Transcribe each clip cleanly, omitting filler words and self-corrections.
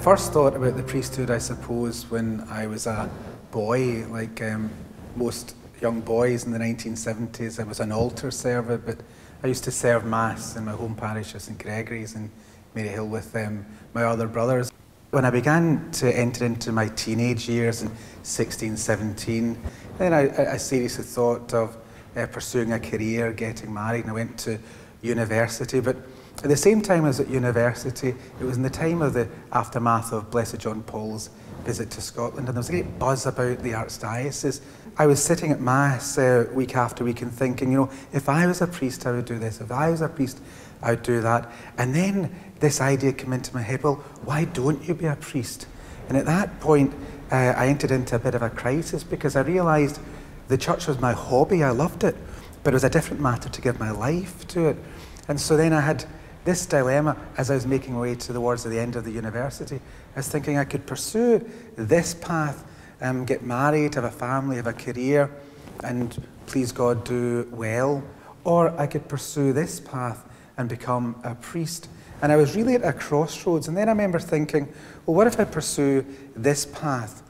first thought about the priesthood, I suppose, when I was a boy, like most young boys in the 1970s. I was an altar server, but I used to serve Mass in my home parish of St Gregory's in Maryhill with my other brothers. When I began to enter into my teenage years in 16, 17, then I seriously thought of pursuing a career, getting married, and I went to university. But at the same time I was at university, it was in the time of the aftermath of Blessed John Paul's visit to Scotland, and there was a great buzz about the Archdiocese. I was sitting at Mass week after week and thinking, you know, if I was a priest, I would do this. If I was a priest, I would do that. And then this idea came into my head, well, why don't you be a priest? And at that point, I entered into a bit of a crisis because I realised the church was my hobby. I loved it, but it was a different matter to give my life to it. And so then I had this dilemma as I was making my way towards the end of the university. I was thinking I could pursue this path, get married, have a family, have a career, and please God do well. Or I could pursue this path and become a priest. And I was really at a crossroads. And then I remember thinking, well, what if I pursue this path,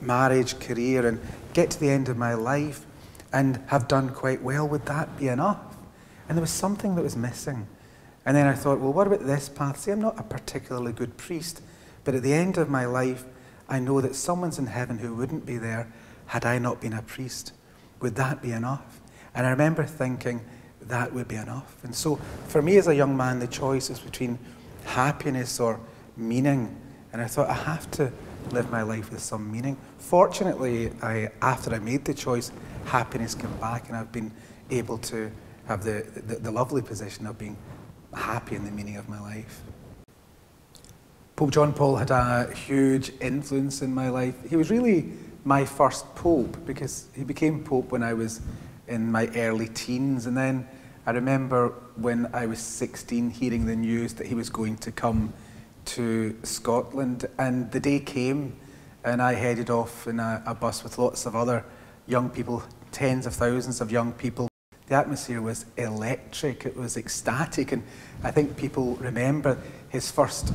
marriage, career, and get to the end of my life and have done quite well? Would that be enough? And there was something that was missing. And then I thought, well, what about this path? See, I'm not a particularly good priest, but at the end of my life, I know that someone's in heaven who wouldn't be there had I not been a priest. Would that be enough? And I remember thinking that would be enough. And so for me as a young man, the choice is between happiness or meaning. And I thought, I have to live my life with some meaning. Fortunately, after I made the choice, happiness came back, and I've been able to have the lovely position of being happy in the meaning of my life. Pope John Paul had a huge influence in my life. He was really my first pope because he became pope when I was in my early teens, and then I remember when I was 16 hearing the news that he was going to come to Scotland, and the day came and I headed off in a bus with lots of other young people, tens of thousands of young people. The atmosphere was electric, it was ecstatic, and I think people remember his first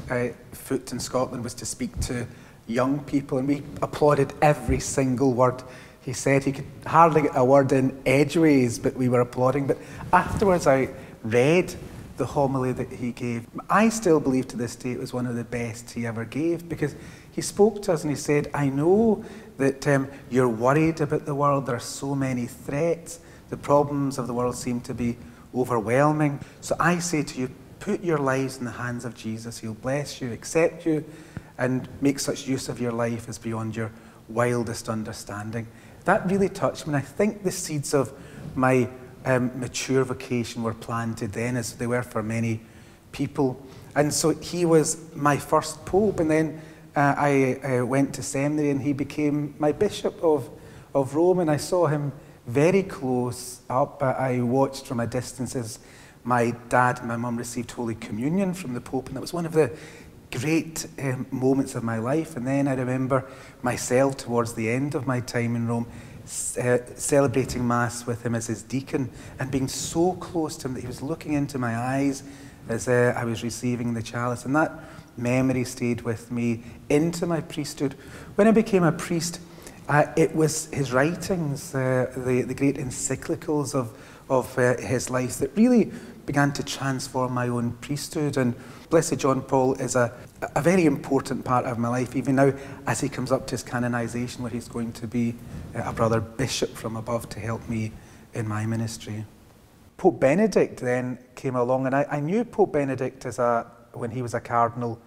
foot in Scotland was to speak to young people, and we applauded every single word he said. He could hardly get a word in edgeways, but we were applauding. But afterwards I read the homily that he gave. I still believe to this day it was one of the best he ever gave, because he spoke to us and he said, I know that you're worried about the world, there are so many threats, the problems of the world seem to be overwhelming. So I say to you, put your lives in the hands of Jesus. He'll bless you, accept you, and make such use of your life as beyond your wildest understanding. That really touched me, and I think the seeds of my mature vocation were planted then, as they were for many people. And so he was my first pope, and then I went to seminary, and he became my bishop of Rome, and I saw him very close up. I watched from a distance as my dad and my mum received Holy Communion from the Pope, and that was one of the great moments of my life. And then I remember myself towards the end of my time in Rome celebrating Mass with him as his deacon, and being so close to him that he was looking into my eyes as I was receiving the chalice. And that memory stayed with me into my priesthood. When I became a priest, it was his writings, the great encyclicals of his life that really began to transform my own priesthood. And Blessed John Paul is a very important part of my life, even now as he comes up to his canonization, where he's going to be a brother bishop from above to help me in my ministry. Pope Benedict then came along, and I knew Pope Benedict when he was a cardinal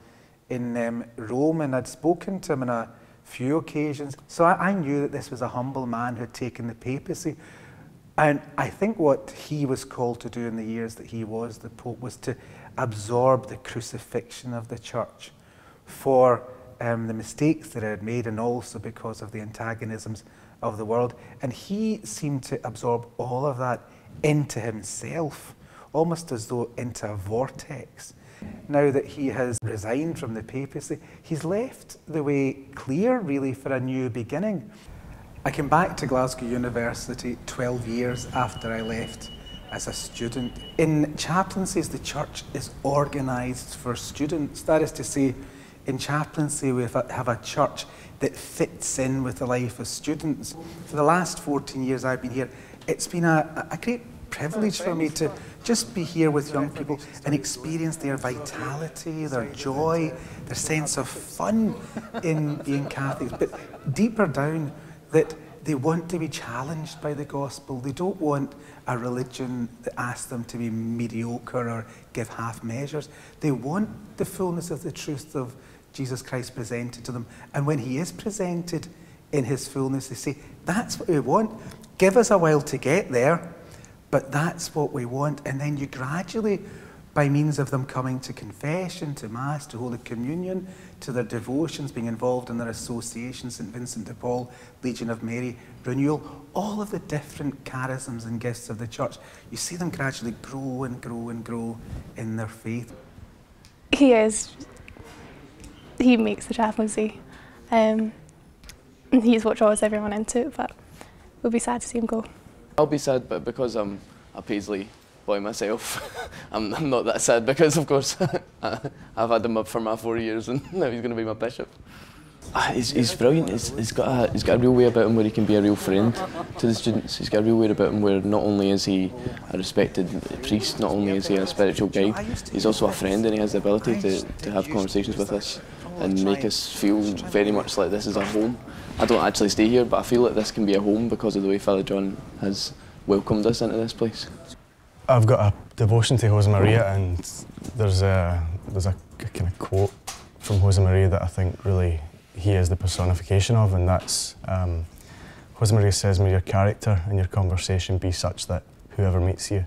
in Rome, and I'd spoken to him on a few occasions. So I knew that this was a humble man who had taken the papacy. And I think what he was called to do in the years that he was the Pope was to absorb the crucifixion of the Church for the mistakes that it had made, and also because of the antagonisms of the world. And he seemed to absorb all of that into himself, almost as though into a vortex. Now that he has resigned from the papacy, he's left the way clear, really, for a new beginning. I came back to Glasgow University 12 years after I left as a student. In chaplaincies, the church is organised for students. That is to say, in chaplaincy we have a church that fits in with the life of students. For the last 14 years I've been here, it's been a great privilege for me to just be here with young people and experience their vitality, their joy, their sense of fun in being Catholics, but deeper down that they want to be challenged by the gospel. They don't want a religion that asks them to be mediocre or give half measures. They want the fullness of the truth of Jesus Christ presented to them. And when he is presented in his fullness, they say, that's what we want. Give us a while to get there, but that's what we want. And then you gradually, by means of them coming to confession, to Mass, to Holy Communion, to their devotions, being involved in their associations, St. Vincent de Paul, Legion of Mary, Renewal, all of the different charisms and gifts of the Church, you see them gradually grow and grow and grow in their faith. He makes the chaplaincy. He's what draws everyone into it, but we'll be sad to see him go. I'll be sad, but because I'm a Paisley boy myself, I'm not that sad because, of course, I've had him up for my 4 years and now he's going to be my bishop. He's brilliant. He's got a real way about him where he can be a real friend to the students. He's got a real way about him where not only is he a respected priest, not only is he a spiritual guide, he's also a friend, and he has the ability to have conversations with us and make us feel very much like this is our home. I don't actually stay here, but I feel like this can be a home because of the way Father John has welcomed us into this place. I've got a devotion to Jose Maria, and there's a kind of quote from Jose Maria that I think really he is the personification of, and that's Jose Maria says, "May your character and your conversation be such that whoever meets you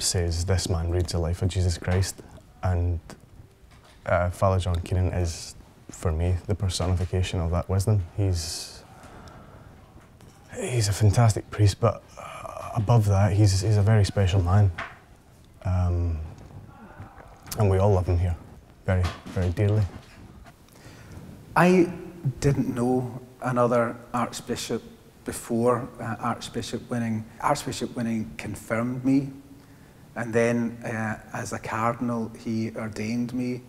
says, this man reads the life of Jesus Christ." And Father John Keenan is, for me, the personification of that wisdom. He's a fantastic priest, but above that, he's a very special man. And we all love him here, very, very dearly. I didn't know another archbishop before Archbishop Winning. Archbishop Winning confirmed me, and then as a cardinal he ordained me,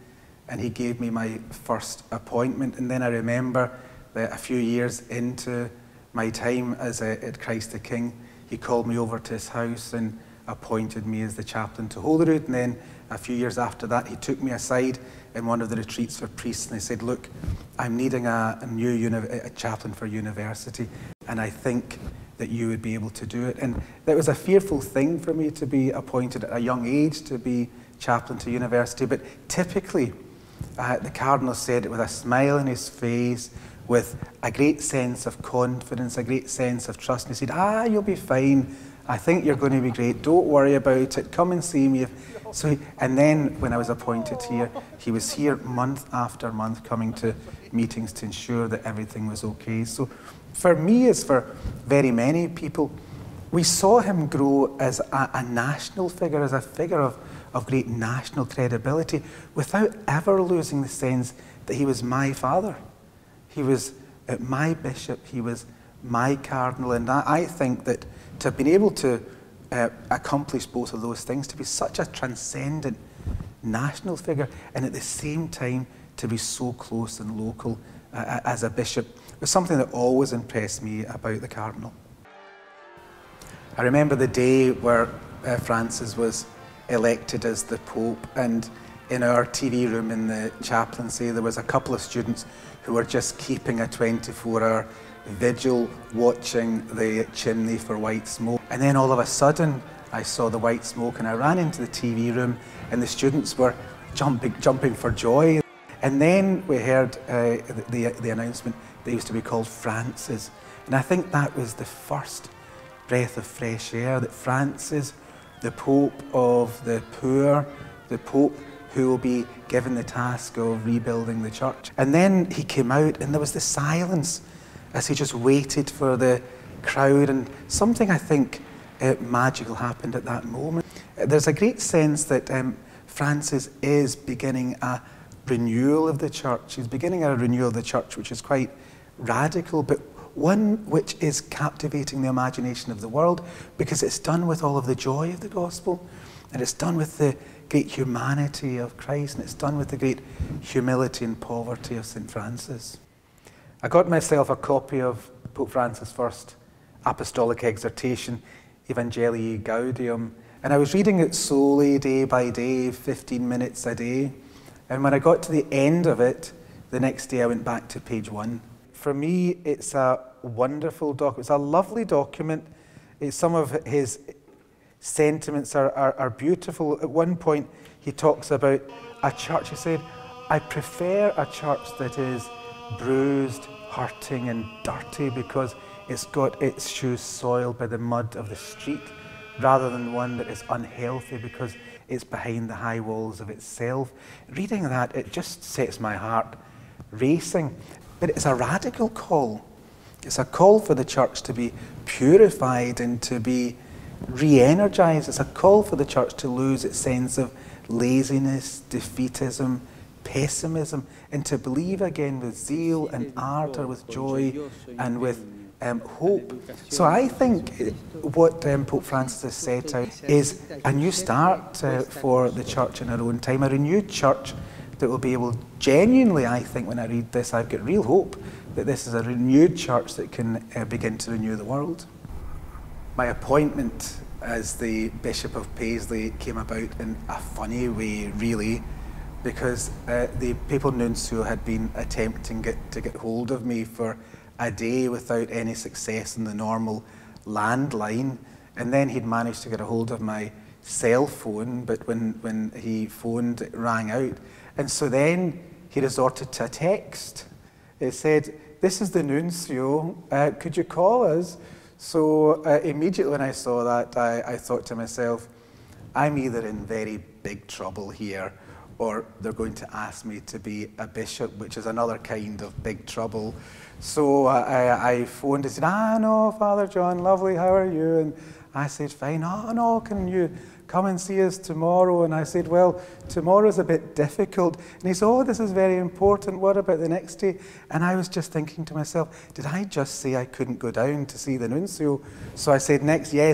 and he gave me my first appointment. And then I remember that a few years into my time at Christ the King, he called me over to his house and appointed me as the chaplain to Holyrood. And then a few years after that, he took me aside in one of the retreats for priests, and he said, "Look, I'm needing a new chaplain for university, and I think that you would be able to do it." And that was a fearful thing for me to be appointed at a young age to be chaplain to university, but typically the cardinal said it with a smile on his face, with a great sense of confidence, a great sense of trust. And he said, "You'll be fine. I think you're going to be great. Don't worry about it. Come and see me." And then when I was appointed here, he was here month after month coming to meetings to ensure that everything was okay. So for me, as for very many people, we saw him grow as a national figure, as a figure of great national credibility, without ever losing the sense that he was my father. He was my bishop, he was my cardinal, and I think that to have been able to accomplish both of those things, to be such a transcendent national figure, and at the same time to be so close and local as a bishop, was something that always impressed me about the cardinal. I remember the day where Francis was elected as the Pope, and in our TV room in the chaplaincy there was a couple of students who were just keeping a 24-hour vigil watching the chimney for white smoke. And then all of a sudden I saw the white smoke, and I ran into the TV room, and the students were jumping for joy. And then we heard the announcement they used to be called Francis, and I think that was the first breath of fresh air, that Francis, the Pope of the poor, the Pope who will be given the task of rebuilding the church. And then he came out, and there was the silence as he just waited for the crowd, and something I think magical happened at that moment. There's a great sense that Francis is beginning a renewal of the church. He's beginning a renewal of the church which is quite radical, but one which is captivating the imagination of the world, because it's done with all of the joy of the gospel, and it's done with the great humanity of Christ, and it's done with the great humility and poverty of St. Francis. I got myself a copy of Pope Francis' first apostolic exhortation, Evangelii Gaudium, and I was reading it slowly, day by day, 15 minutes a day. And when I got to the end of it, the next day I went back to page 1. For me, it's a wonderful document. It's a lovely document. Some of his sentiments are beautiful. At one point, he talks about a church. He said, I prefer a church that is bruised, hurting and dirty because it's got its shoes soiled by the mud of the street, rather than one that is unhealthy because it's behind the high walls of itself. Reading that, it just sets my heart racing. But it's a radical call. It's a call for the church to be purified and to be re-energized. It's a call for the church to lose its sense of laziness, defeatism, pessimism, and to believe again with zeal and ardour, with joy and with hope. So I think what Pope Francis has set out is a new start for the church in our own time, a renewed church that will be able, genuinely, I think when I read this, I've got real hope that this is a renewed church that can begin to renew the world. My appointment as the Bishop of Paisley came about in a funny way, really, because the Papal Nuncio had been attempting to get hold of me for a day without any success in the normal landline, and then he'd managed to get a hold of my cell phone, but when he phoned, it rang out. And so then he resorted to a text. It said, "This is the Nuncio, could you call us?" So immediately when I saw that, I thought to myself, I'm either in very big trouble here, or they're going to ask me to be a bishop, which is another kind of big trouble. So I phoned and said, no, Father John, lovely, how are you? And I said, fine. Oh, no, can you come and see us tomorrow? And I said, well, tomorrow's a bit difficult. And he said, oh, this is very important. What about the next day? And I was just thinking to myself, did I just say I couldn't go down to see the nuncio? So I said, next day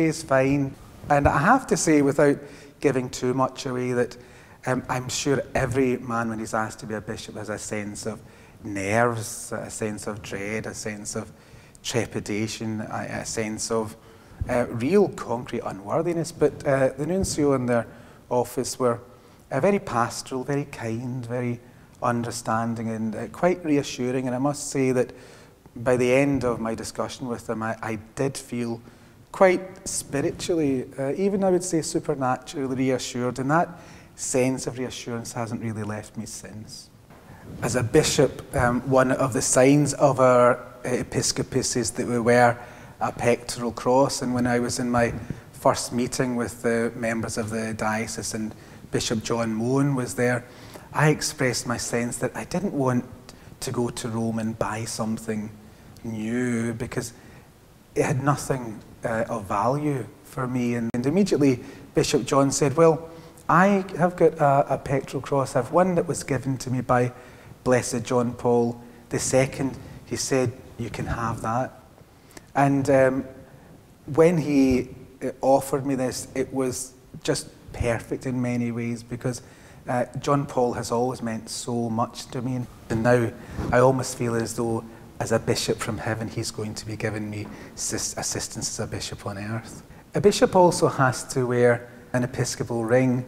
is fine. And I have to say, without giving too much away, that I'm sure every man, when he's asked to be a bishop, has a sense of nerves, a sense of dread, a sense of trepidation, a sense of real concrete unworthiness. But the nuncio in their office were very pastoral, very kind, very understanding, and quite reassuring. And I must say that by the end of my discussion with them, I did feel quite spiritually, even I would say supernaturally reassured, and that sense of reassurance hasn't really left me since. As a bishop, one of the signs of our episcopus is that we wear a pectoral cross, and when I was in my first meeting with the members of the diocese and Bishop John Moen was there, I expressed my sense that I didn't want to go to Rome and buy something new because it had nothing of value for me. And immediately Bishop John said, well, I have got a pectoral cross. I have one that was given to me by Blessed John Paul II. He said, you can have that. And when he offered me this, it was just perfect in many ways because John Paul has always meant so much to me. And now I almost feel as though as a bishop from heaven, he's going to be giving me assistance as a bishop on earth. A bishop also has to wear an episcopal ring.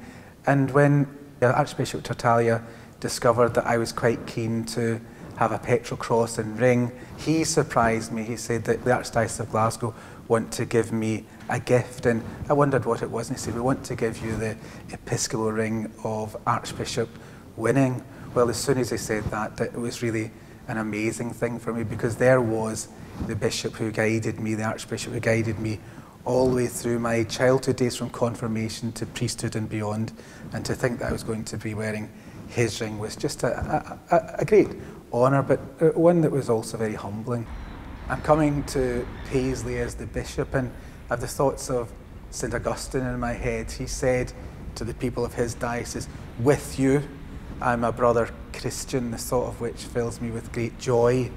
And when Archbishop Tartaglia discovered that I was quite keen to have a pectoral cross and ring, he surprised me. He said that the Archdiocese of Glasgow want to give me a gift, and I wondered what it was, and he said, we want to give you the episcopal ring of Archbishop Winning. Well, as soon as he said that, it was really an amazing thing for me, because there was the bishop who guided me, the Archbishop who guided me all the way through my childhood days from confirmation to priesthood and beyond, and to think that I was going to be wearing his ring was just a great honour, but one that was also very humbling. I'm coming to Paisley as the bishop, and I have the thoughts of St. Augustine in my head. He said to the people of his diocese, with you, I'm a brother Christian, the thought of which fills me with great joy.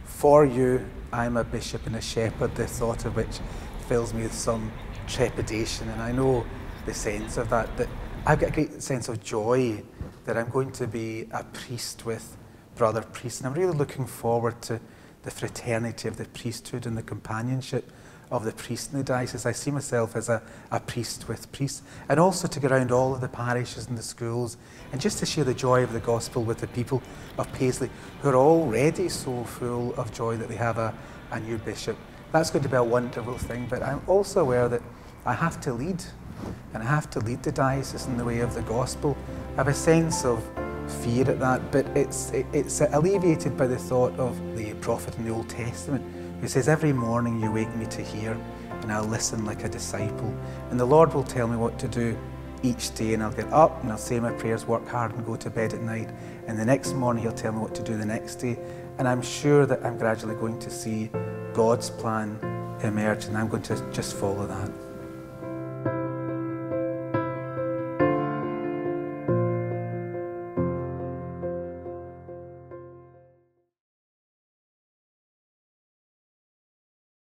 For you, I'm a bishop and a shepherd, the thought of which fills me with some trepidation. And I know the sense of that I've got a great sense of joy that I'm going to be a priest with brother priests, and I'm really looking forward to the fraternity of the priesthood and the companionship of the priests in the diocese. I see myself as a priest with priests, and also to go around all of the parishes and the schools and just to share the joy of the gospel with the people of Paisley, who are already so full of joy that they have a new bishop. That's going to be a wonderful thing, but I'm also aware that I have to lead, and I have to lead the diocese in the way of the gospel. I have a sense of fear at that, but it's alleviated by the thought of the prophet in the Old Testament who says, every morning you wake me to hear and I'll listen like a disciple, and the Lord will tell me what to do each day, and I'll get up and I'll say my prayers, work hard and go to bed at night, and the next morning he'll tell me what to do the next day, and I'm sure that I'm gradually going to see God's plan emerge, and I'm going to just follow that.